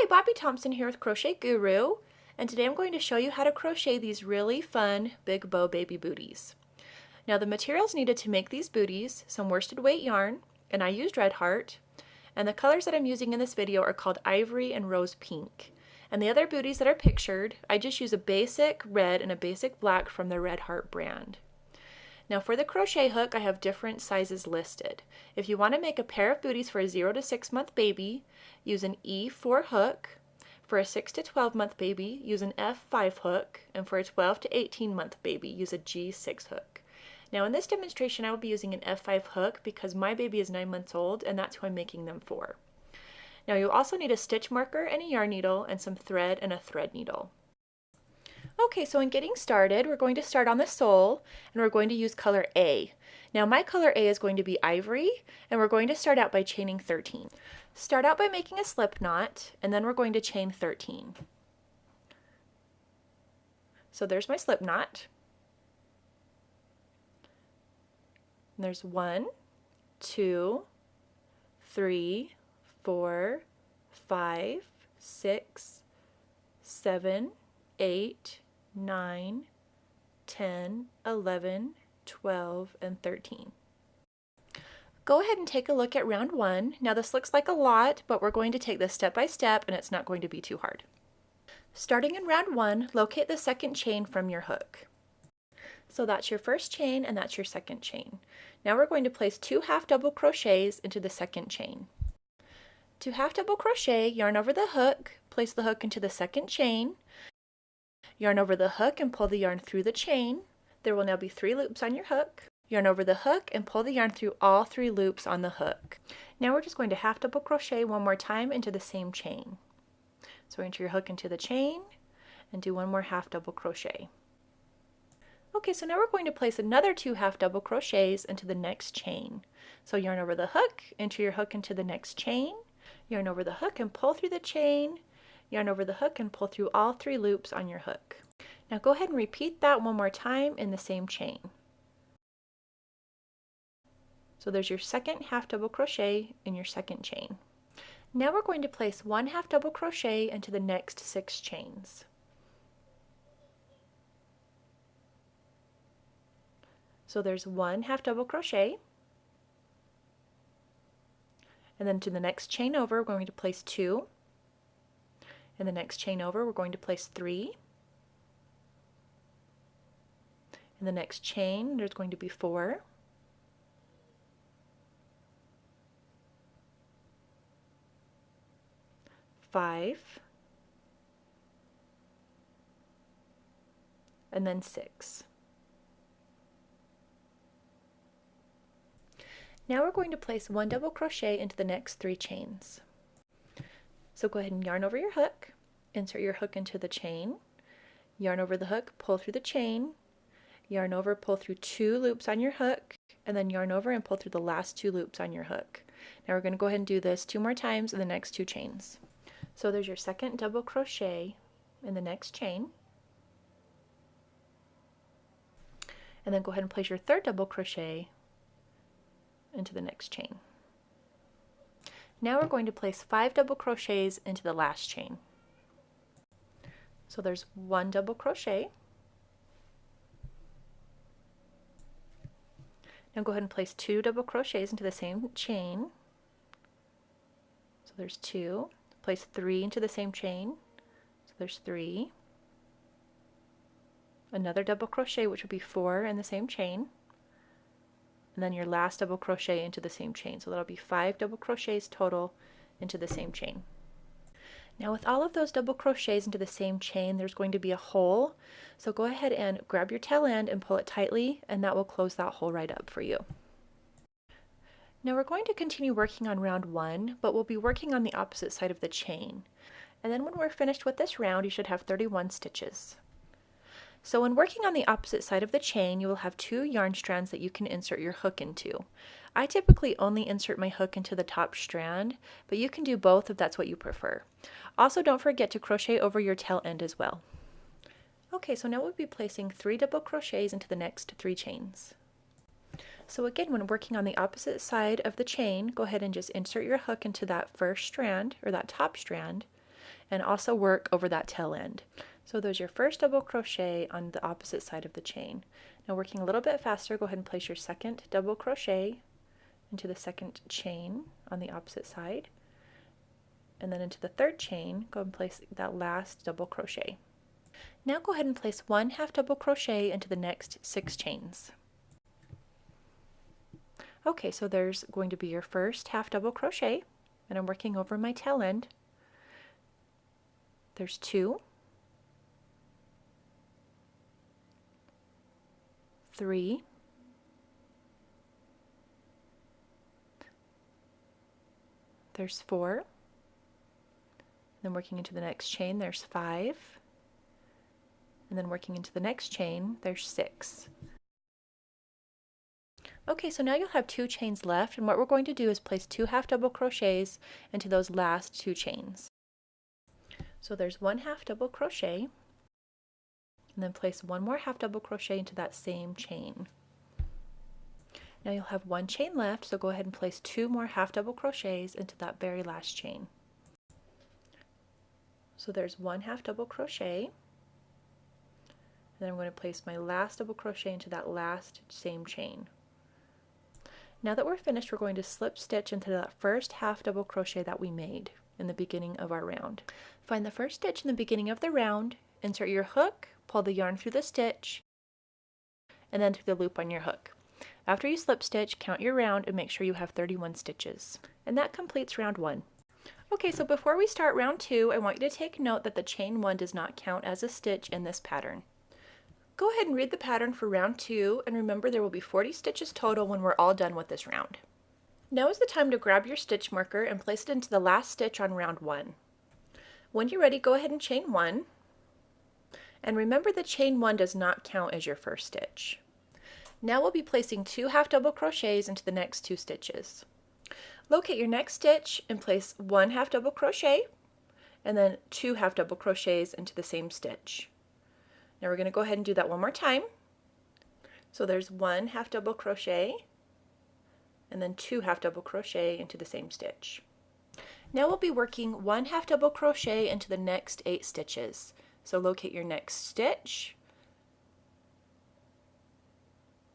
Hi, Bobbie Thompson here with Crochet Guru, and today I'm going to show you how to crochet these really fun big bow baby booties. Now the materials needed to make these booties, some worsted weight yarn, and I used Red Heart, and the colors that I'm using in this video are called Ivory and Rose Pink. And the other booties that are pictured, I just use a basic red and a basic black from the Red Heart brand. Now for the crochet hook, I have different sizes listed. If you want to make a pair of booties for a 0 to 6 month baby, use an E4 hook. For a 6 to 12 month baby, use an F5 hook. And for a 12 to 18 month baby, use a G6 hook. Now in this demonstration, I will be using an F5 hook because my baby is 9 months old and that's who I'm making them for. Now you'll also need a stitch marker and a yarn needle and some thread and a thread needle. Okay, so in getting started, we're going to start on the sole and we're going to use color A. Now my color A is going to be Ivory, and we're going to start out by chaining 13. Start out by making a slip knot, and then we're going to chain 13. So there's my slip knot. And there's 1, 2, 3, 4, 5, 6, 7, 8, 9, 10, 11, 12, and 13. Go ahead and take a look at round 1. Now this looks like a lot, but we're going to take this step by step and it's not going to be too hard. Starting in round 1, locate the second chain from your hook. So that's your first chain and that's your second chain. Now we're going to place 2 half double crochets into the second chain. 2 half double crochet, yarn over the hook, place the hook into the second chain, yarn over the hook and pull the yarn through the chain. There will now be 3 loops on your hook. Yarn over the hook and pull the yarn through all 3 loops on the hook. Now we're just going to half double crochet one more time into the same chain. So enter your hook into the chain and do one more half double crochet. Okay, so now we're going to place another 2 half double crochets into the next chain. So yarn over the hook, enter your hook into the next chain, yarn over the hook and pull through the chain, yarn over the hook and pull through all 3 loops on your hook. Now go ahead and repeat that one more time in the same chain. So there's your second half double crochet in your second chain. Now we're going to place 1 half double crochet into the next 6 chains. So there's 1 half double crochet, and then to the next chain over we're going to place 2. In the next chain over, we're going to place 3. In the next chain, there's going to be 4. 5. And then 6. Now we're going to place 1 double crochet into the next 3 chains. So go ahead and yarn over your hook, insert your hook into the chain, yarn over the hook, pull through the chain, yarn over, pull through 2 loops on your hook, and then yarn over and pull through the last 2 loops on your hook. Now we're going to go ahead and do this 2 more times in the next 2 chains. So there's your second double crochet in the next chain, and then go ahead and place your third double crochet into the next chain. Now we're going to place 5 double crochets into the last chain. So there's 1 double crochet. Now go ahead and place 2 double crochets into the same chain. So there's 2. Place 3 into the same chain. So there's 3. Another double crochet, which would be 4 in the same chain. And then your last double crochet into the same chain. So that'll be 5 double crochets total into the same chain. Now with all of those double crochets into the same chain, there's going to be a hole. So go ahead and grab your tail end and pull it tightly, and that will close that hole right up for you. Now we're going to continue working on round 1, but we'll be working on the opposite side of the chain. And then when we're finished with this round, you should have 31 stitches. So when working on the opposite side of the chain, you will have 2 yarn strands that you can insert your hook into. I typically only insert my hook into the top strand, but you can do both if that's what you prefer. Also, don't forget to crochet over your tail end as well. Okay, so now we'll be placing 3 double crochets into the next 3 chains. So again, when working on the opposite side of the chain, go ahead and just insert your hook into that first strand, or that top strand, and also work over that tail end. So there's your first double crochet on the opposite side of the chain. Now working a little bit faster, go ahead and place your second double crochet into the second chain on the opposite side, and then into the third chain, go and place that last double crochet. Now go ahead and place 1 half double crochet into the next 6 chains. Okay, so there's going to be your first half double crochet, and I'm working over my tail end. There's 2, 3, 4, then working into the next chain, there's 5, and then working into the next chain, there's 6. Okay, so now you'll have 2 chains left, and what we're going to do is place 2 half double crochets into those last 2 chains. So there's 1 half double crochet, and then place 1 more half double crochet into that same chain. Now you'll have 1 chain left, so go ahead and place 2 more half double crochets into that very last chain. So there's 1 half double crochet, and then I'm going to place my last double crochet into that last same chain. Now that we're finished, we're going to slip stitch into that first half double crochet that we made in the beginning of our round. Find the first stitch in the beginning of the round, insert your hook, pull the yarn through the stitch, and then through the loop on your hook. After you slip stitch, count your round and make sure you have 31 stitches. And that completes round 1. Okay, so before we start round 2, I want you to take note that the chain 1 does not count as a stitch in this pattern. Go ahead and read the pattern for round 2, and remember there will be 40 stitches total when we're all done with this round. Now is the time to grab your stitch marker and place it into the last stitch on round 1. When you're ready, go ahead and chain 1, and remember the chain 1 does not count as your first stitch. Now we'll be placing 2 half double crochets into the next 2 stitches. Locate your next stitch and place 1 half double crochet and then 2 half double crochets into the same stitch. Now we're going to go ahead and do that one more time. So there's 1 half double crochet and then 2 half double crochet into the same stitch. Now we'll be working 1 half double crochet into the next 8 stitches. So locate your next stitch.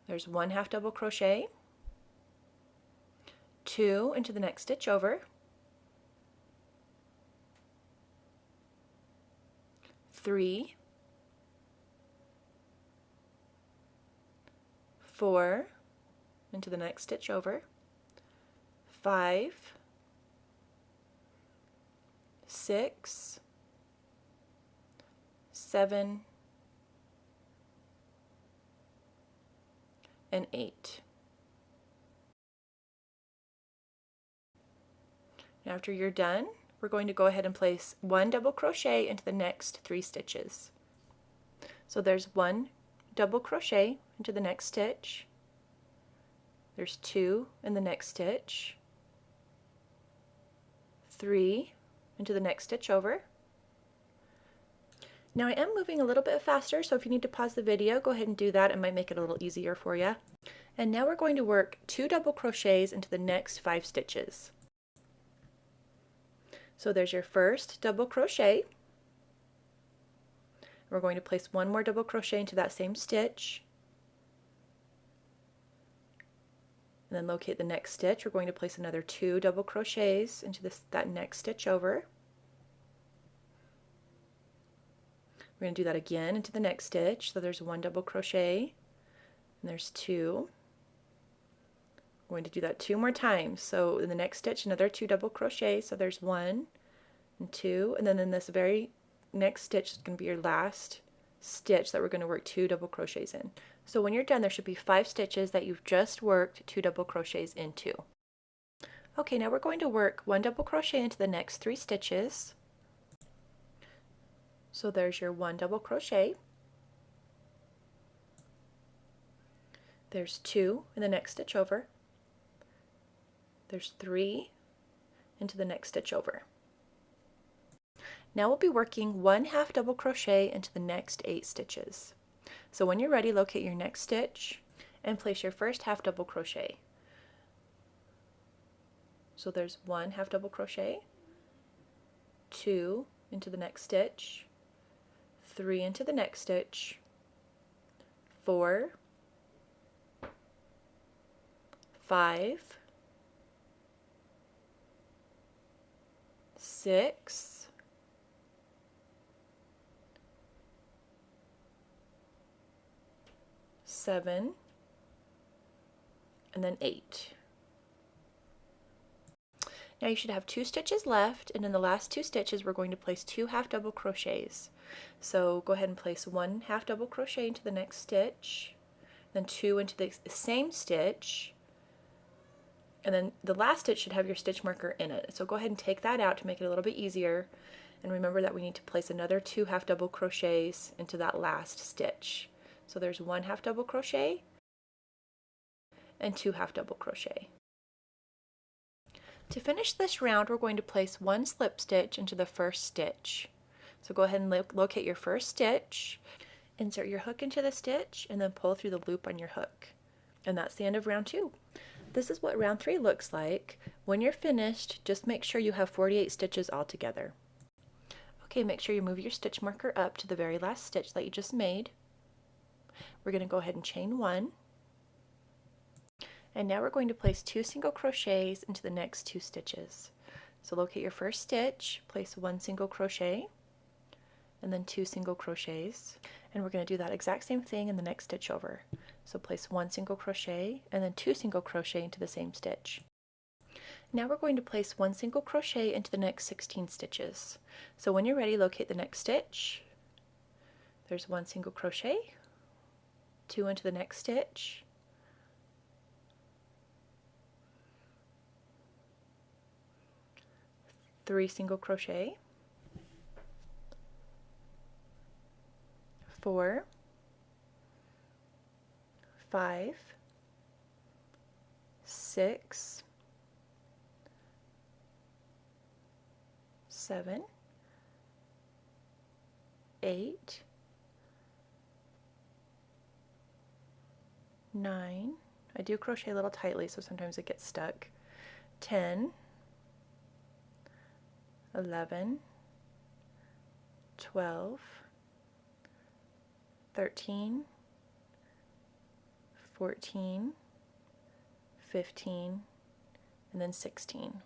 There's 1 half double crochet, 2 into the next stitch over, 3, 4 into the next stitch over, 5, 6, 7, and 8. Now after you're done, we're going to go ahead and place 1 double crochet into the next 3 stitches. So there's 1 double crochet into the next stitch, there's 2 in the next stitch, 3 into the next stitch over. Now I am moving a little bit faster, so if you need to pause the video, go ahead and do that. It might make it a little easier for you. And now we're going to work 2 double crochets into the next 5 stitches. So there's your first double crochet. We're going to place 1 more double crochet into that same stitch. And then locate the next stitch. We're going to place another 2 double crochets into that next stitch over. We're going to do that again into the next stitch. So there's 1 double crochet, and there's 2. We're going to do that 2 more times. So in the next stitch, another 2 double crochets. So there's 1 and 2, and then in this very next stitch is going to be your last stitch that we're going to work 2 double crochets in. So when you're done, there should be 5 stitches that you've just worked 2 double crochets into. Okay, now we're going to work 1 double crochet into the next 3 stitches. So there's your 1 double crochet, there's 2 in the next stitch over, there's 3 into the next stitch over. Now we'll be working 1 half double crochet into the next 8 stitches. So when you're ready, locate your next stitch and place your first half double crochet. So there's 1 half double crochet, 2 into the next stitch, 3 into the next stitch, 4, 5, 6, 7, and then 8. Now you should have 2 stitches left, and in the last 2 stitches we're going to place 2 half double crochets. So go ahead and place 1 half double crochet into the next stitch, then 2 into the same stitch, and then the last stitch should have your stitch marker in it. So go ahead and take that out to make it a little bit easier, and remember that we need to place another 2 half double crochets into that last stitch. So there's 1 half double crochet and 2 half double crochet. To finish this round, we're going to place 1 slip stitch into the first stitch. So go ahead and locate your first stitch, insert your hook into the stitch, and then pull through the loop on your hook. And that's the end of round 2. This is what round 3 looks like. When you're finished, just make sure you have 48 stitches all together. Okay, make sure you move your stitch marker up to the very last stitch that you just made. We're going to go ahead and chain 1. And now we're going to place 2 single crochets into the next 2 stitches. So locate your first stitch, place 1 single crochet, and then 2 single crochets. And we're going to do that exact same thing in the next stitch over. So place 1 single crochet and then 2 single crochet into the same stitch. Now we're going to place 1 single crochet into the next 16 stitches. So when you're ready, locate the next stitch. There's 1 single crochet, 2 into the next stitch, 3 single crochet, 4, 5, 6, 7, 8, 9. I do crochet a little tightly, so sometimes it gets stuck. 10, 11, 12, 13, 14, 15, and then 16.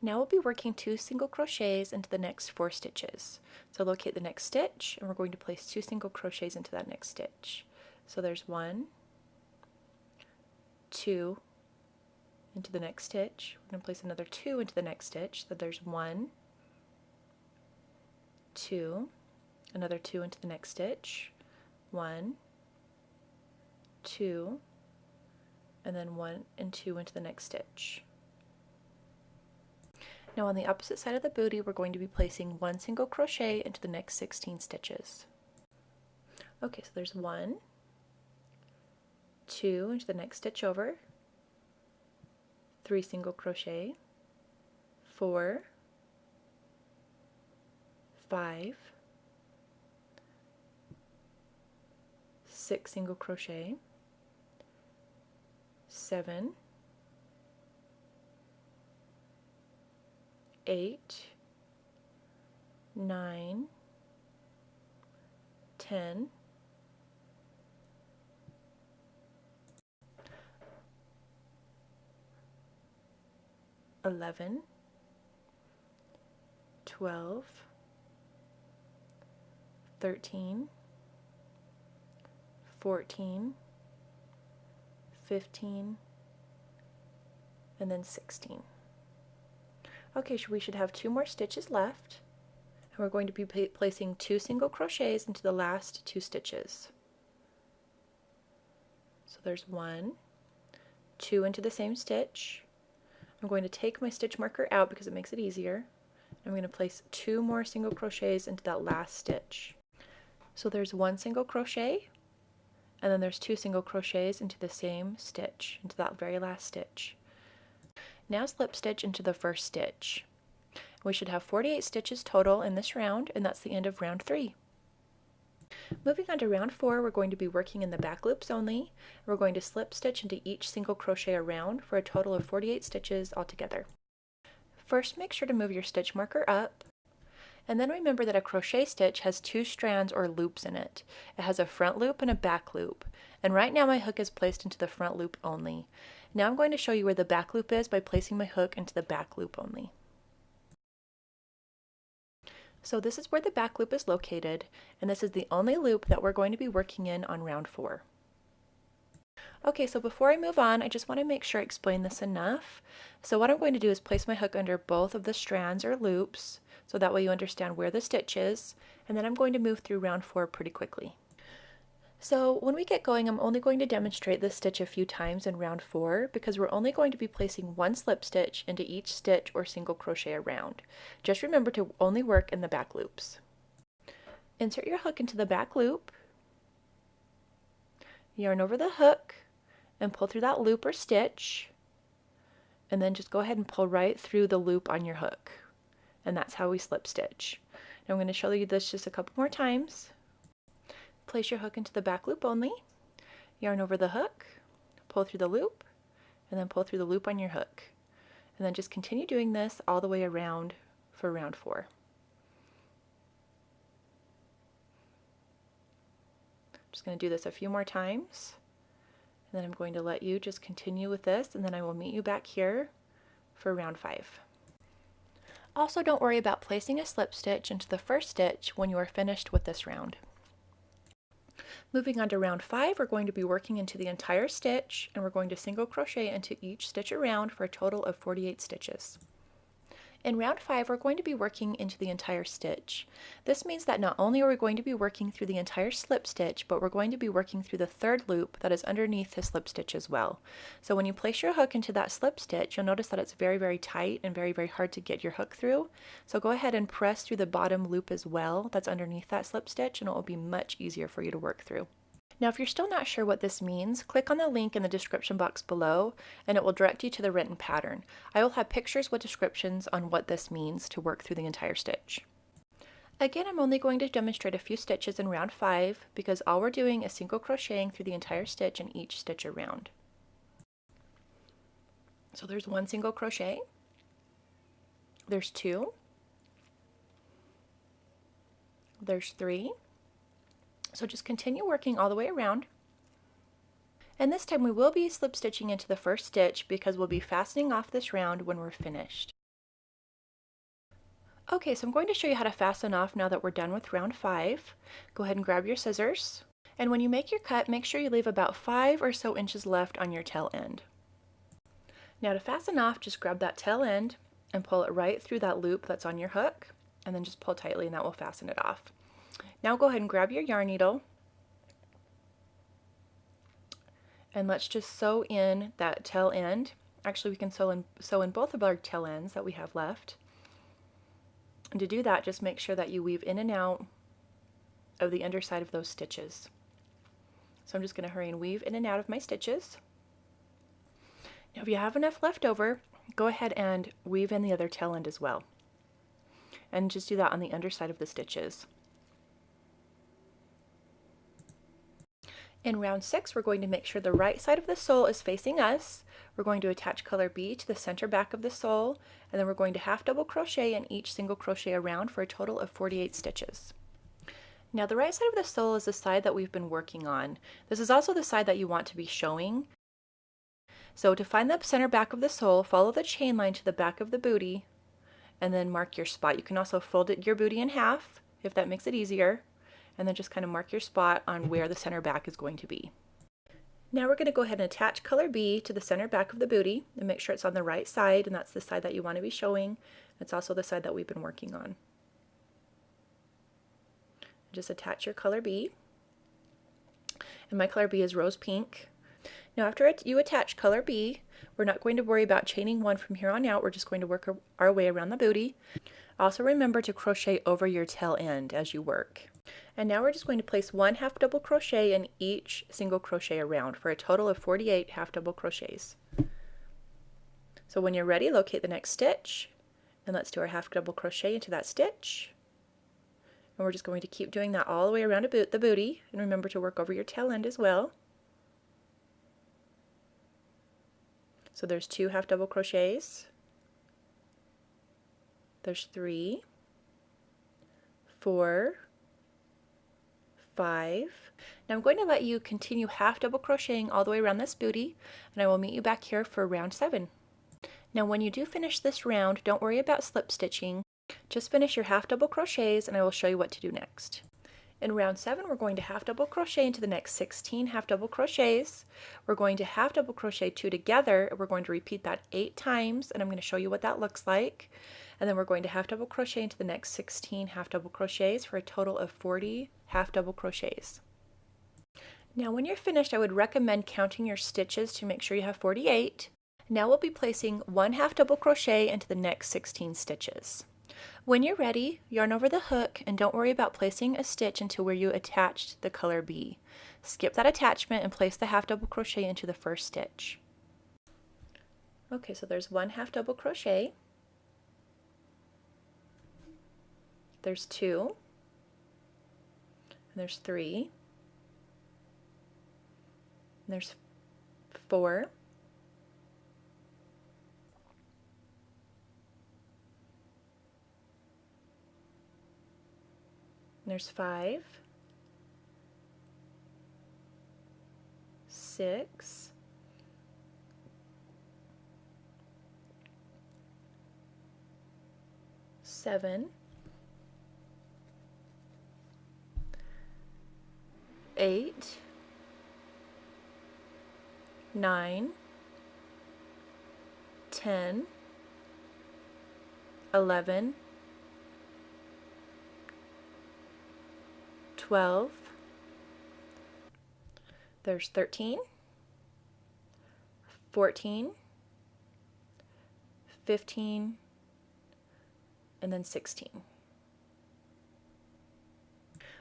Now we'll be working 2 single crochets into the next 4 stitches. So locate the next stitch, and we're going to place 2 single crochets into that next stitch. So there's 1, 2 into the next stitch. We're going to place another 2 into the next stitch. So there's 1, 2, another 2 into the next stitch, 1, 2, and then 1 and 2 into the next stitch. Now on the opposite side of the booty, we're going to be placing 1 single crochet into the next 16 stitches. Okay, so there's 1, 2 into the next stitch over, 3 single crochet, 4, 5, 6 single crochet, 7, 8, 9, 10, 11, 12, 13, 14, 15, and then 16. Okay, so we should have 2 more stitches left, and we're going to be placing 2 single crochets into the last 2 stitches. So there's 1, 2 into the same stitch. I'm going to take my stitch marker out because it makes it easier. I'm going to place 2 more single crochets into that last stitch. So there's 1 single crochet, and then there's 2 single crochets into the same stitch, into that very last stitch. Now slip stitch into the first stitch. We should have 48 stitches total in this round, and that's the end of round 3. Moving on to round 4, we're going to be working in the back loops only. We're going to slip stitch into each single crochet around for a total of 48 stitches altogether. First, make sure to move your stitch marker up, And then remember that a crochet stitch has two strands or loops in it. It has a front loop and a back loop. And right now my hook is placed into the front loop only. Now I'm going to show you where the back loop is by placing my hook into the back loop only. So this is where the back loop is located, and this is the only loop that we're going to be working in on round 4. Okay, so before I move on, I just want to make sure I explain this enough. So what I'm going to do is place my hook under both of the strands or loops, so that way you understand where the stitch is, and then I'm going to move through round 4 pretty quickly. So when we get going, I'm only going to demonstrate this stitch a few times in round 4 because we're only going to be placing one slip stitch into each stitch or single crochet around. Just remember to only work in the back loops. Insert your hook into the back loop, yarn over the hook, and pull through that loop or stitch, and then just go ahead and pull right through the loop on your hook. And that's how we slip stitch. Now I'm going to show you this just a couple more times. Place your hook into the back loop only, yarn over the hook, pull through the loop, and then pull through the loop on your hook. And then just continue doing this all the way around for round 4. I'm just going to do this a few more times, and then I'm going to let you just continue with this, and then I will meet you back here for round 5. Also, don't worry about placing a slip stitch into the first stitch when you are finished with this round. Moving on to round 5, we're going to be working into the entire stitch, and we're going to single crochet into each stitch around for a total of 48 stitches. In round 5, we're going to be working into the entire stitch. This means that not only are we going to be working through the entire slip stitch, but we're going to be working through the third loop that is underneath the slip stitch as well. So when you place your hook into that slip stitch, you'll notice that it's very, very tight and very, very hard to get your hook through. So go ahead and press through the bottom loop as well that's underneath that slip stitch, and it will be much easier for you to work through. Now, if you're still not sure what this means, click on the link in the description box below, and it will direct you to the written pattern. I will have pictures with descriptions on what this means to work through the entire stitch. Again, I'm only going to demonstrate a few stitches in round 5 because all we're doing is single crocheting through the entire stitch in each stitch around. So there's 1 single crochet, there's 2, there's 3. So just continue working all the way around. And this time we will be slip stitching into the first stitch because we'll be fastening off this round when we're finished. Okay, so I'm going to show you how to fasten off now that we're done with round 5. Go ahead and grab your scissors. And when you make your cut, make sure you leave about 5 or so inches left on your tail end. Now to fasten off, just grab that tail end and pull it right through that loop that's on your hook, and then just pull tightly and that will fasten it off. Now go ahead and grab your yarn needle, and let's just sew in that tail end. Actually, we can sew in both of our tail ends that we have left. And to do that, just make sure that you weave in and out of the underside of those stitches. So I'm just going to hurry and weave in and out of my stitches. Now if you have enough left over, go ahead and weave in the other tail end as well. And just do that on the underside of the stitches. In round 6, we're going to make sure the right side of the sole is facing us. We're going to attach color B to the center back of the sole, and then we're going to half double crochet in each single crochet around for a total of 48 stitches. Now the right side of the sole is the side that we've been working on. This is also the side that you want to be showing. So to find the center back of the sole, follow the chain line to the back of the booty, and then mark your spot. You can also fold your booty in half if that makes it easier, and then just kind of mark your spot on where the center back is going to be. Now we're going to go ahead and attach color B to the center back of the booty and make sure it's on the right side, and that's the side that you want to be showing. It's also the side that we've been working on. Just attach your color B, and my color B is rose pink. Now after you attach color B, we're not going to worry about chaining 1 from here on out. We're just going to work our way around the booty. Also remember to crochet over your tail end as you work. And now we're just going to place 1 half double crochet in each single crochet around for a total of 48 half double crochets. So when you're ready, locate the next stitch, and let's do our half double crochet into that stitch. And we're just going to keep doing that all the way around the booty, and remember to work over your tail end as well. So there's 2 half double crochets, there's 3, 4, 5. Now I'm going to let you continue half double crocheting all the way around this booty, and I will meet you back here for round 7. Now when you do finish this round, don't worry about slip stitching. Just finish your half double crochets and I will show you what to do next. In round 7, we're going to half double crochet into the next 16 half double crochets. We're going to half double crochet 2 together. We're going to repeat that 8 times, and I'm going to show you what that looks like. And then we're going to half double crochet into the next 16 half double crochets for a total of 40 half double crochets. Now when you're finished, I would recommend counting your stitches to make sure you have 48. Now we'll be placing 1 half double crochet into the next 16 stitches. When you're ready, yarn over the hook and don't worry about placing a stitch until where you attached the color B. Skip that attachment and place the half double crochet into the first stitch. Okay, so there's 1 half double crochet. There's 2. And there's 3. And there's 4. There's 5, 6, 7, 8, 9, 10, 11, 12, there's 13, 14, 15, and then 16.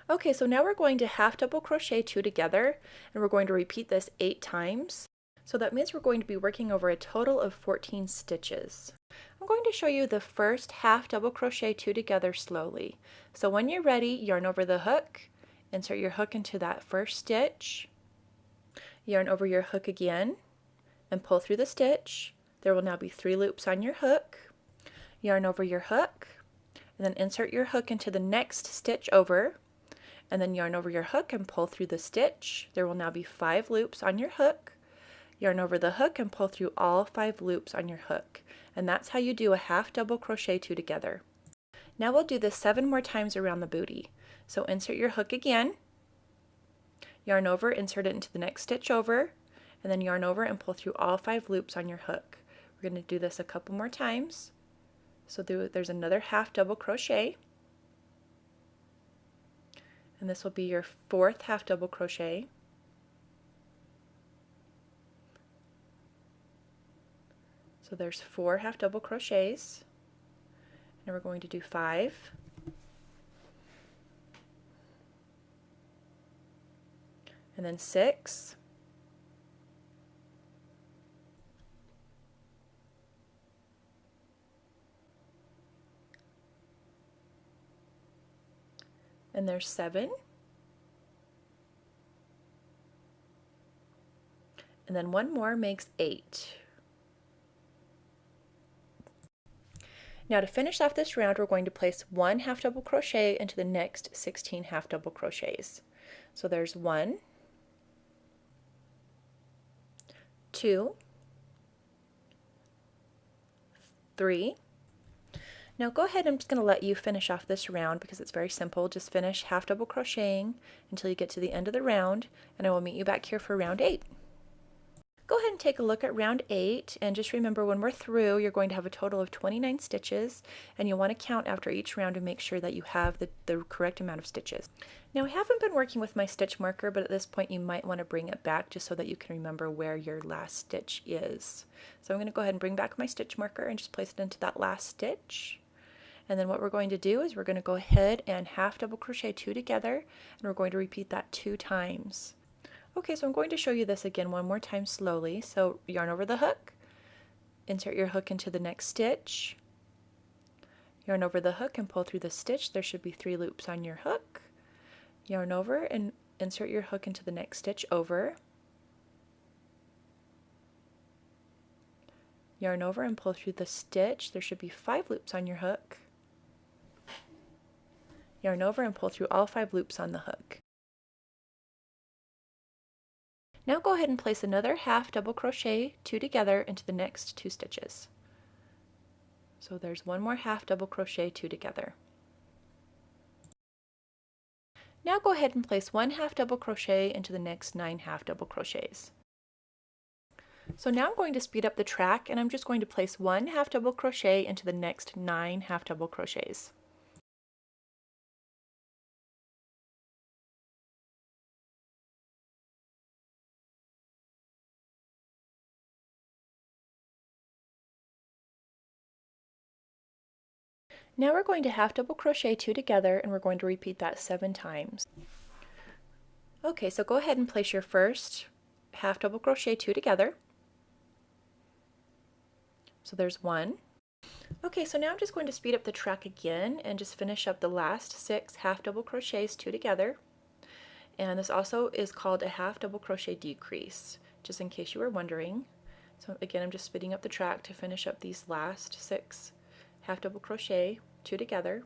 Okay, so now we're going to half double crochet 2 together, and we're going to repeat this 8 times. So that means we're going to be working over a total of 14 stitches. I'm going to show you the first half double crochet 2 together slowly. So when you're ready, yarn over the hook, insert your hook into that first stitch, yarn over your hook again, and pull through the stitch. There will now be 3 loops on your hook. Yarn over your hook, and then insert your hook into the next stitch over, and then yarn over your hook and pull through the stitch. There will now be 5 loops on your hook. Yarn over the hook and pull through all 5 loops on your hook. And that's how you do a half double crochet 2 together. Now we'll do this 7 more times around the booty. So insert your hook again, yarn over, insert it into the next stitch over, and then yarn over and pull through all 5 loops on your hook. We're going to do this a couple more times. So there's another half double crochet, and this will be your 4th half double crochet. So there's 4 half double crochets, and we're going to do 5, and then 6, and there's 7, and then 1 more makes 8. Now to finish off this round, we're going to place 1 half double crochet into the next 16 half double crochets. So there's 1, 2, 3. Now go ahead, I'm just going to let you finish off this round because it's very simple. Just finish half double crocheting until you get to the end of the round, and I will meet you back here for round 8. Go ahead and take a look at round 8, and just remember when we're through, you're going to have a total of 29 stitches, and you'll want to count after each round to make sure that you have the correct amount of stitches. Now I haven't been working with my stitch marker, but at this point you might want to bring it back just so that you can remember where your last stitch is. So I'm going to go ahead and bring back my stitch marker and just place it into that last stitch. And then what we're going to do is we're going to go ahead and half double crochet 2 together, and we're going to repeat that 2 times. Okay, so I'm going to show you this again one more time slowly. So yarn over the hook, insert your hook into the next stitch, yarn over the hook and pull through the stitch. There should be 3 loops on your hook. Yarn over and insert your hook into the next stitch over. Yarn over and pull through the stitch. There should be 5 loops on your hook. yarn over and pull through all 5 loops on the hook. Now go ahead and place another half double crochet 2 together into the next 2 stitches. So there's one more half double crochet 2 together. Now go ahead and place 1 half double crochet into the next 9 half double crochets. So now I'm going to speed up the track, and I'm just going to place 1 half double crochet into the next 9 half double crochets. Now we're going to half double crochet 2 together, and we're going to repeat that 7 times. Okay, so go ahead and place your first half double crochet 2 together. So there's 1. Okay, so now I'm just going to speed up the track again and just finish up the last 6 half double crochets 2 together. And this also is called a half double crochet decrease, just in case you were wondering. So again, I'm just speeding up the track to finish up these last 6 half double crochet 2 together.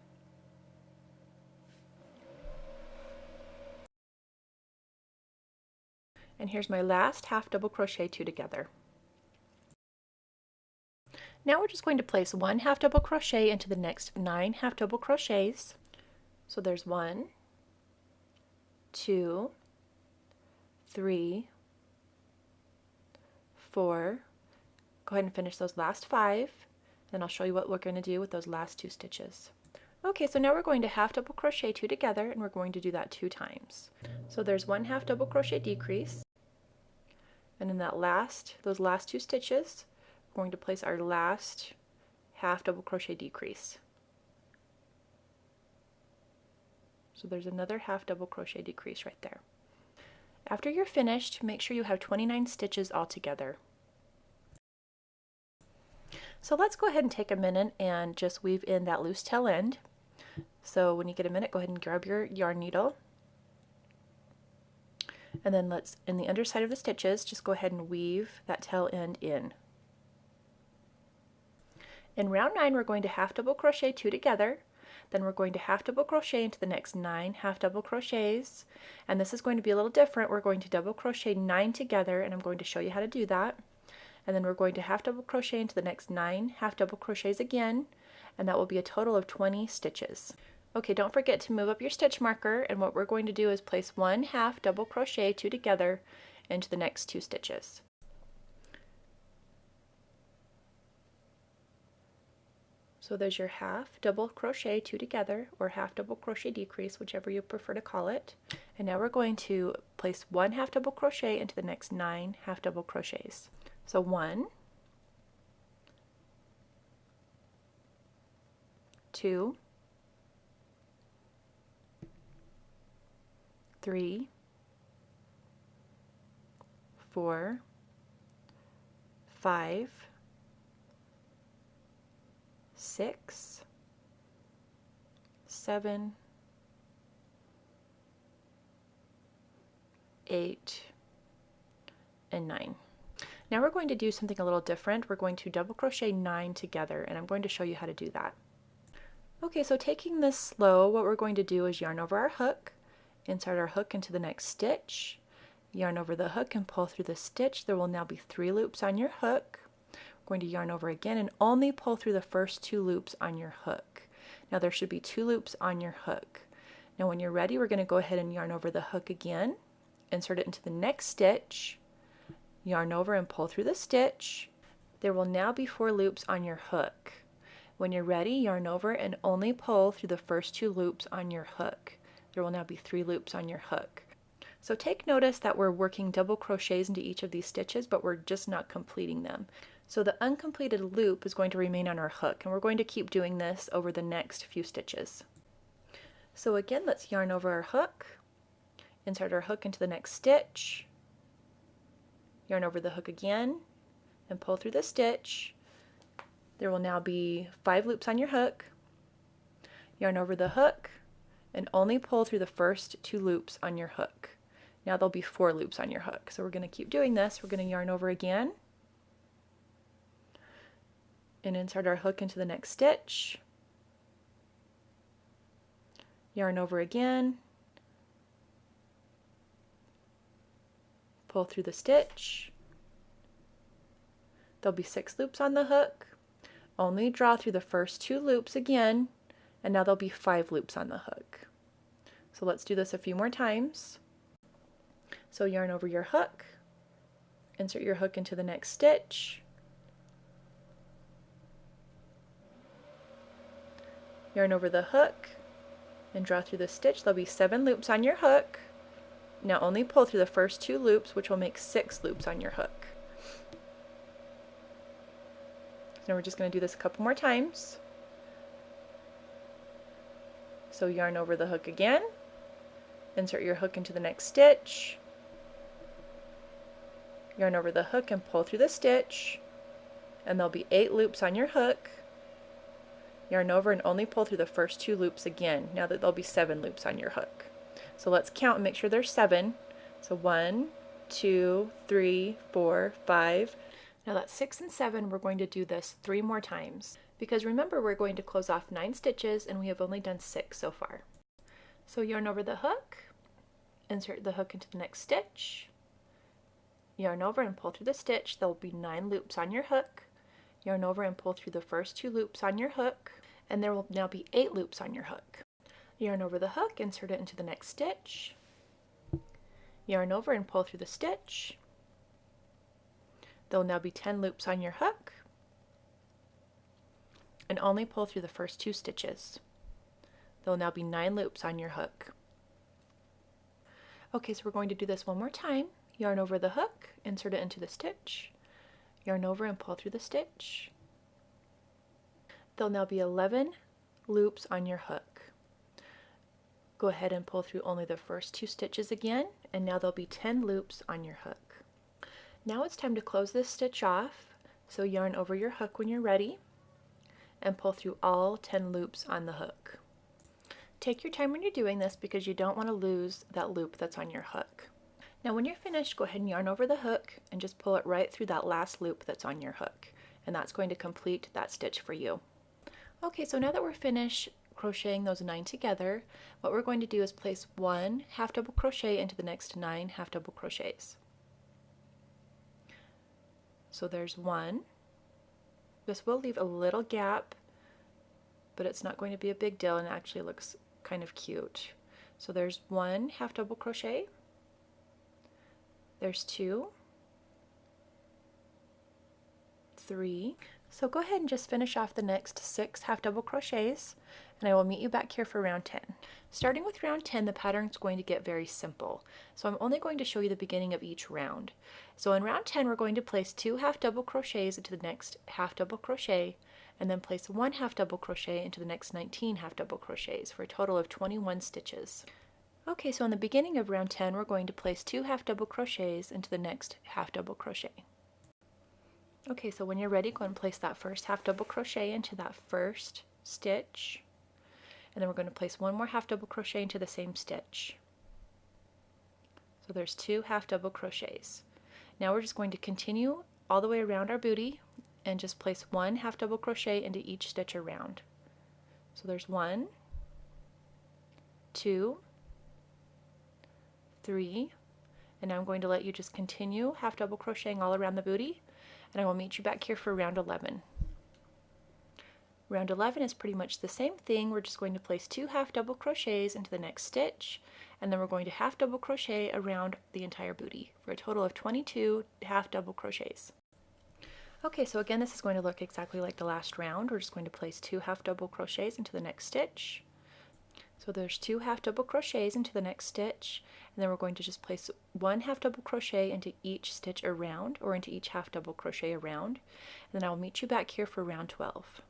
And here's my last half double crochet 2 together. Now we're just going to place 1 half double crochet into the next 9 half double crochets. So there's 1, 2, 3, 4. Go ahead and finish those last 5. Then I'll show you what we're going to do with those last 2 stitches. Okay, so now we're going to half double crochet 2 together, and we're going to do that 2 times. So there's 1 half double crochet decrease, and in those last 2 stitches, we're going to place our last half double crochet decrease. So there's another half double crochet decrease right there. After you're finished, make sure you have 29 stitches all together. So let's go ahead and take a minute and just weave in that loose tail end. So when you get a minute, go ahead and grab your yarn needle. And then in the underside of the stitches, just go ahead and weave that tail end in. In round 9, we're going to half double crochet 2 together. Then we're going to half double crochet into the next 9 half double crochets. And this is going to be a little different. We're going to double crochet 9 together, and I'm going to show you how to do that. And then we're going to half double crochet into the next 9 half double crochets again, and that will be a total of 20 stitches. Okay, don't forget to move up your stitch marker, and what we're going to do is place 1 half double crochet 2 together into the next 2 stitches. So there's your half double crochet 2 together, or half double crochet decrease, whichever you prefer to call it. And now we're going to place 1 half double crochet into the next 9 half double crochets. So 1, 2, 3, 4, 5, 6, 7, 8, and 9. Now we're going to do something a little different. We're going to double crochet 9 together, and I'm going to show you how to do that. Okay, so taking this slow, what we're going to do is yarn over our hook, insert our hook into the next stitch, yarn over the hook and pull through the stitch. There will now be 3 loops on your hook. We're going to yarn over again and only pull through the first 2 loops on your hook. Now there should be 2 loops on your hook. Now when you're ready, we're going to go ahead and yarn over the hook again, insert it into the next stitch, yarn over and pull through the stitch. There will now be 4 loops on your hook. When you're ready, yarn over and only pull through the first 2 loops on your hook. There will now be 3 loops on your hook. So take notice that we're working double crochets into each of these stitches, but we're just not completing them. So the uncompleted loop is going to remain on our hook, and we're going to keep doing this over the next few stitches. So again, let's yarn over our hook, insert our hook into the next stitch, yarn over the hook again, and pull through the stitch. There will now be 5 loops on your hook, yarn over the hook, and only pull through the first 2 loops on your hook. Now there'll be 4 loops on your hook. So we're going to keep doing this. We're going to yarn over again and insert our hook into the next stitch, yarn over again, pull through the stitch. There'll be 6 loops on the hook. Only draw through the first 2 loops again, and now there'll be 5 loops on the hook. So let's do this a few more times. So yarn over your hook, insert your hook into the next stitch, yarn over the hook, and draw through the stitch. There'll be 7 loops on your hook. Now only pull through the first 2 loops, which will make 6 loops on your hook. So we're just going to do this a couple more times. So yarn over the hook again, insert your hook into the next stitch, yarn over the hook and pull through the stitch, and there'll be 8 loops on your hook. Yarn over and only pull through the first 2 loops again, now that there'll be 7 loops on your hook. So let's count and make sure there's 7. So 1, 2, 3, 4, 5. Now that's 6 and 7. We're going to do this 3 more times, because remember we're going to close off 9 stitches and we have only done 6 so far. So yarn over the hook, insert the hook into the next stitch, yarn over and pull through the stitch. There will be 9 loops on your hook. Yarn over and pull through the first 2 loops on your hook, and there will now be 8 loops on your hook. Yarn over the hook, insert it into the next stitch, yarn over and pull through the stitch. There will now be 10 loops on your hook, and only pull through the first 2 stitches. There will now be 9 loops on your hook. Okay, so we're going to do this one more time. Yarn over the hook, insert it into the stitch, yarn over and pull through the stitch. There'll now be 11 loops on your hook. Go ahead and pull through only the first 2 stitches again, and now there'll be 10 loops on your hook. Now it's time to close this stitch off, so yarn over your hook when you're ready, and pull through all 10 loops on the hook. Take your time when you're doing this because you don't want to lose that loop that's on your hook. Now when you're finished, go ahead and yarn over the hook and just pull it right through that last loop that's on your hook, and that's going to complete that stitch for you. Okay, so now that we're finished crocheting those 9 together, what we're going to do is place 1 half double crochet into the next 9 half double crochets. So there's 1. This will leave a little gap, but it's not going to be a big deal and actually looks kind of cute. So there's 1 half double crochet, there's 2, 3. So go ahead and just finish off the next 6 half double crochets, and I will meet you back here for round 10. Starting with round 10, the pattern is going to get very simple. So I'm only going to show you the beginning of each round. So in round 10, we're going to place 2 half double crochets into the next half double crochet, and then place 1 half double crochet into the next 19 half double crochets for a total of 21 stitches. Okay, so in the beginning of round 10, we're going to place 2 half double crochets into the next half double crochet. Okay, so when you're ready, go and place that first half double crochet into that first stitch, and then we're going to place 1 more half double crochet into the same stitch. So there's 2 half double crochets. Now we're just going to continue all the way around our booty and just place 1 half double crochet into each stitch around. So there's 1, 2, 3, and now I'm going to let you just continue half double crocheting all around the booty, and I will meet you back here for round 11. Round 11 is pretty much the same thing. We're just going to place 2 half double crochets into the next stitch, and then we're going to half double crochet around the entire booty for a total of 22 half double crochets. Okay, so again, this is going to look exactly like the last round. We're just going to place 2 half double crochets into the next stitch. So there's 2 half double crochets into the next stitch, and then we're going to just place 1 half double crochet into each stitch around, or into each half double crochet around, and then I'll meet you back here for round 12.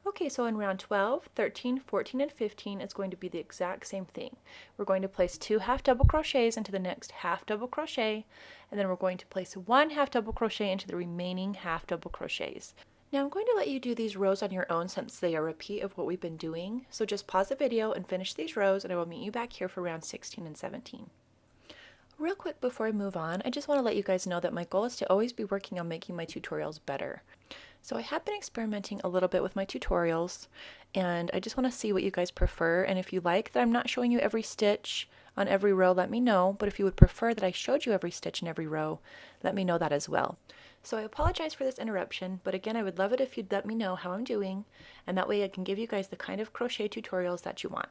Okay, so in round 12, 13, 14, and 15, it's going to be the exact same thing. We're going to place 2 half double crochets into the next half double crochet, and then we're going to place 1 half double crochet into the remaining half double crochets. Now I'm going to let you do these rows on your own since they are a repeat of what we've been doing, so just pause the video and finish these rows, and I will meet you back here for round 16 and 17. Real quick before I move on, I just want to let you guys know that my goal is to always be working on making my tutorials better. So I have been experimenting a little bit with my tutorials, and I just want to see what you guys prefer, and if you like that I'm not showing you every stitch on every row, let me know, but if you would prefer that I showed you every stitch in every row, let me know that as well. So I apologize for this interruption, but again, I would love it if you'd let me know how I'm doing, and that way I can give you guys the kind of crochet tutorials that you want.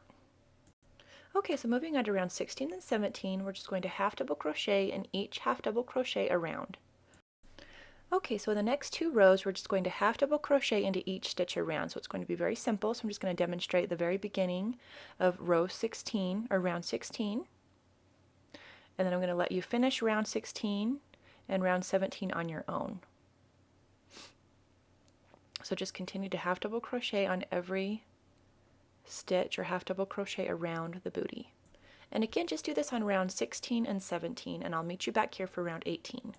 Okay, so moving on to round 16 and 17, we're just going to half double crochet in each half double crochet around. Okay, so in the next 2 rows, we're just going to half double crochet into each stitch around. So it's going to be very simple. So I'm just going to demonstrate the very beginning of row 16 or round 16. And then I'm going to let you finish round 16 and round 17 on your own. So just continue to half double crochet on every stitch or half double crochet around the booty. And again, just do this on round 16 and 17, and I'll meet you back here for round 18.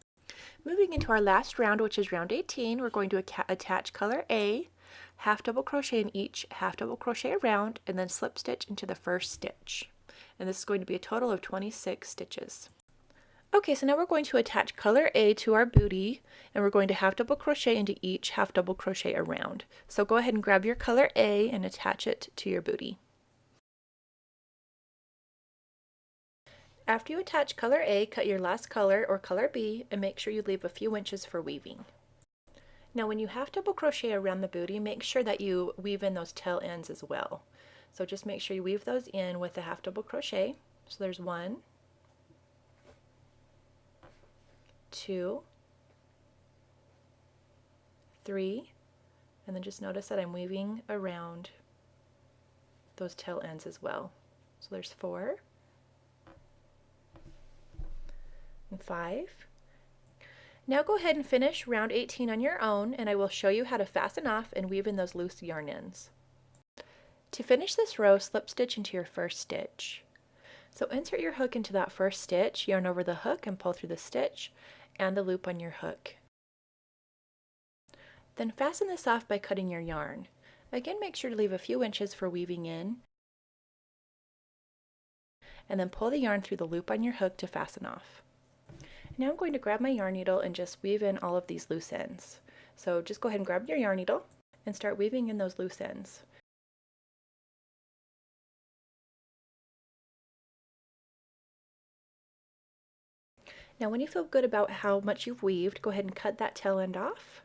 Moving into our last round, which is round 18, we're going to attach color A, half double crochet in each half double crochet around, and then slip stitch into the first stitch. And this is going to be a total of 26 stitches. Okay, so now we're going to attach color A to our booty, and we're going to half double crochet into each half double crochet around. So go ahead and grab your color A and attach it to your booty. After you attach color A, cut your last color or color B and make sure you leave a few inches for weaving. Now when you half double crochet around the booty, make sure that you weave in those tail ends as well. So just make sure you weave those in with the half double crochet. So there's 1, 2, 3, and then just notice that I'm weaving around those tail ends as well. So there's 4, and 5. Now go ahead and finish round 18 on your own, and I will show you how to fasten off and weave in those loose yarn ends. To finish this row, slip stitch into your first stitch. So insert your hook into that first stitch, yarn over the hook and pull through the stitch and the loop on your hook. Then fasten this off by cutting your yarn. Again, make sure to leave a few inches for weaving in, and then pull the yarn through the loop on your hook to fasten off. Now I'm going to grab my yarn needle and just weave in all of these loose ends. So just go ahead and grab your yarn needle and start weaving in those loose ends. Now when you feel good about how much you've weaved, go ahead and cut that tail end off.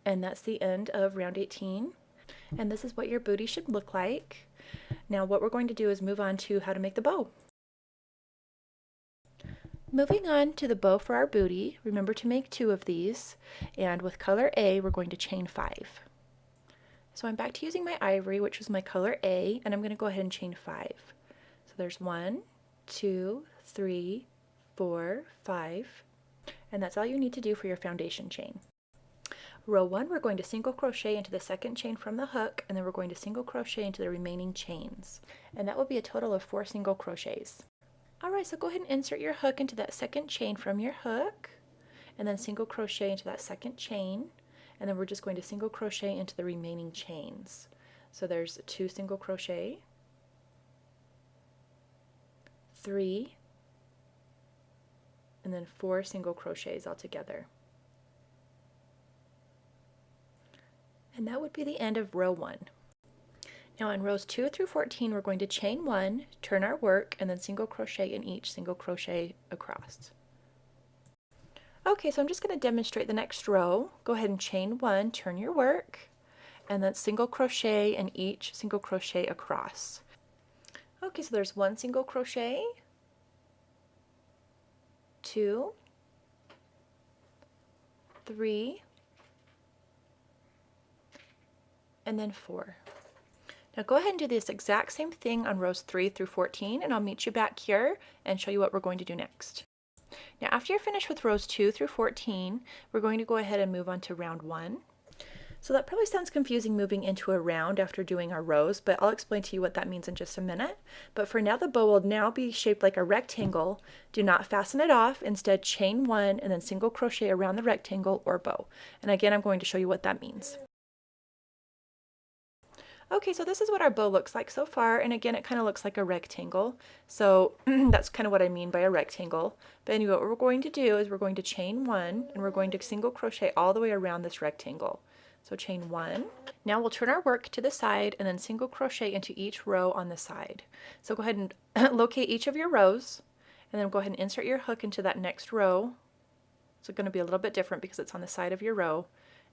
And that's the end of round 18. And this is what your booty should look like. Now what we're going to do is move on to how to make the bow. Moving on to the bow for our booty, remember to make 2 of these, and with color A we're going to chain 5. So I'm back to using my ivory, which was my color A, and I'm going to go ahead and chain 5. So there's 1, 2, 3, 4, 5, and that's all you need to do for your foundation chain. Row 1, we're going to single crochet into the second chain from the hook, and then we're going to single crochet into the remaining chains, and that will be a total of 4 single crochets. Alright, so go ahead and insert your hook into that second chain from your hook, and then single crochet into that second chain, and then we're just going to single crochet into the remaining chains. So there's 2 single crochet, 3, and then 4 single crochets all together. And that would be the end of row 1. Now in rows 2 through 14, we're going to chain 1, turn our work, and then single crochet in each single crochet across. Okay, so I'm just going to demonstrate the next row. Go ahead and chain 1, turn your work, and then single crochet in each single crochet across. Okay, so there's 1 single crochet, 2, 3, and then 4. Now go ahead and do this exact same thing on rows 3 through 14, and I'll meet you back here and show you what we're going to do next. Now after you're finished with rows 2 through 14, we're going to go ahead and move on to round 1. So that probably sounds confusing moving into a round after doing our rows, but I'll explain to you what that means in just a minute. But for now, the bow will now be shaped like a rectangle. Do not fasten it off. Instead, chain 1 and then single crochet around the rectangle or bow. And again, I'm going to show you what that means. Okay, so this is what our bow looks like so far, and again, it kind of looks like a rectangle. So that's kind of what I mean by a rectangle. But anyway, what we're going to do is we're going to chain one, and we're going to single crochet all the way around this rectangle. So chain one. Now we'll turn our work to the side and then single crochet into each row on the side. So go ahead and locate each of your rows, and then go ahead and insert your hook into that next row. It's going to be a little bit different because it's on the side of your row.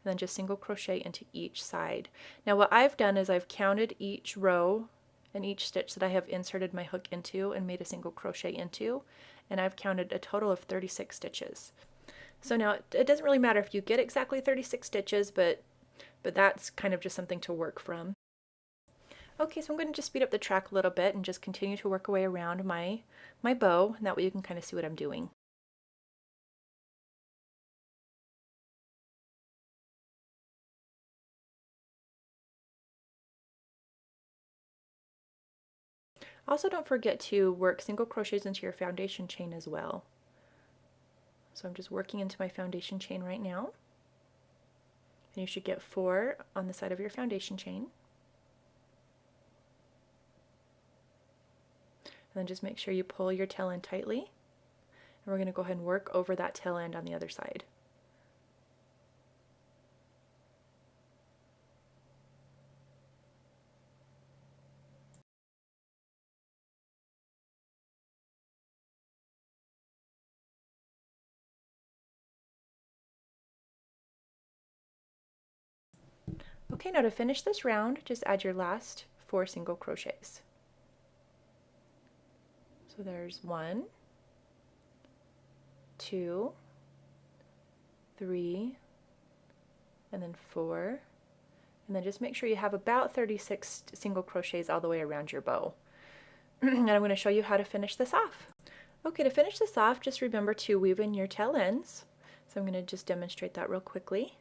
And then just single crochet into each side. Now what I've done is I've counted each row and each stitch that I have inserted my hook into and made a single crochet into, and I've counted a total of 36 stitches. So now it doesn't really matter if you get exactly 36 stitches, but that's kind of just something to work from. Okay, so I'm going to just speed up the track a little bit and just continue to work away around my bow, and that way you can kind of see what I'm doing. Also, don't forget to work single crochets into your foundation chain as well. So I'm just working into my foundation chain right now. And you should get 4 on the side of your foundation chain. And then just make sure you pull your tail end tightly. And we're going to go ahead and work over that tail end on the other side. Okay, now to finish this round, just add your last 4 single crochets. So there's 1, 2, 3, and then 4. And then just make sure you have about 36 single crochets all the way around your bow. And I'm going to show you how to finish this off. Okay, to finish this off, just remember to weave in your tail ends. So I'm going to just demonstrate that real quickly.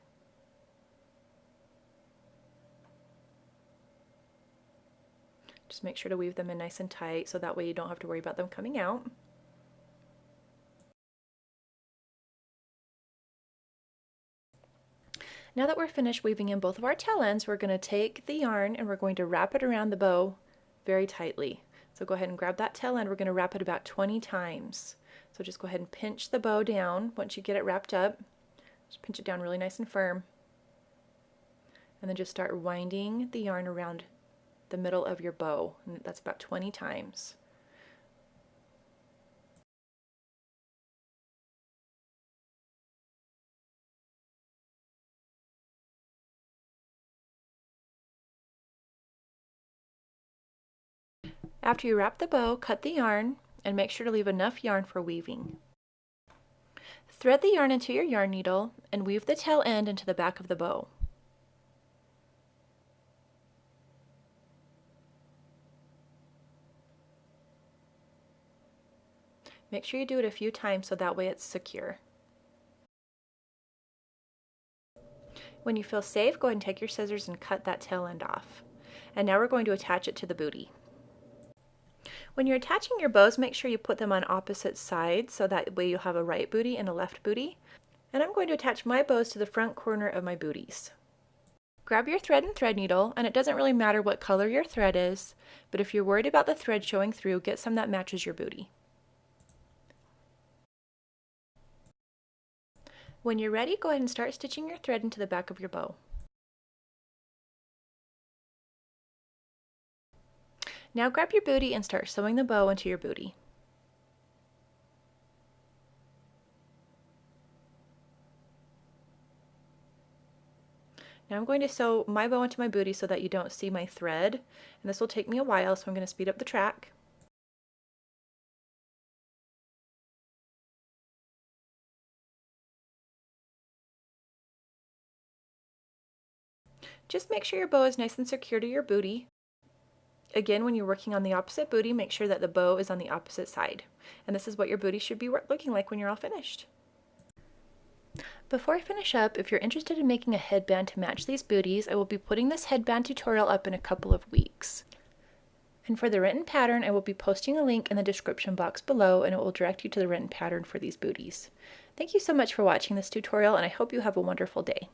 Just make sure to weave them in nice and tight so that way you don't have to worry about them coming out. Now that we're finished weaving in both of our tail ends, we're going to take the yarn and we're going to wrap it around the bow very tightly. So go ahead and grab that tail end. We're going to wrap it about 20 times. So just go ahead and pinch the bow down once you get it wrapped up. Just pinch it down really nice and firm. And then just start winding the yarn around the middle of your bow, and that's about 20 times. After you wrap the bow, cut the yarn and make sure to leave enough yarn for weaving. Thread the yarn into your yarn needle and weave the tail end into the back of the bow. Make sure you do it a few times so that way it's secure. When you feel safe, go ahead and take your scissors and cut that tail end off. And now we're going to attach it to the booty. When you're attaching your bows, make sure you put them on opposite sides so that way you'll have a right booty and a left booty. And I'm going to attach my bows to the front corner of my booties. Grab your thread and thread needle, and it doesn't really matter what color your thread is, but if you're worried about the thread showing through, get some that matches your booty. When you're ready, go ahead and start stitching your thread into the back of your bow. Now grab your booty and start sewing the bow into your booty. Now I'm going to sew my bow into my booty so that you don't see my thread, and this will take me a while, so I'm going to speed up the track. Just make sure your bow is nice and secure to your booty. Again, when you're working on the opposite booty, make sure that the bow is on the opposite side. And this is what your booty should be looking like when you're all finished. Before I finish up, if you're interested in making a headband to match these booties, I will be putting this headband tutorial up in a couple of weeks. And for the written pattern, I will be posting a link in the description box below, and it will direct you to the written pattern for these booties. Thank you so much for watching this tutorial, and I hope you have a wonderful day.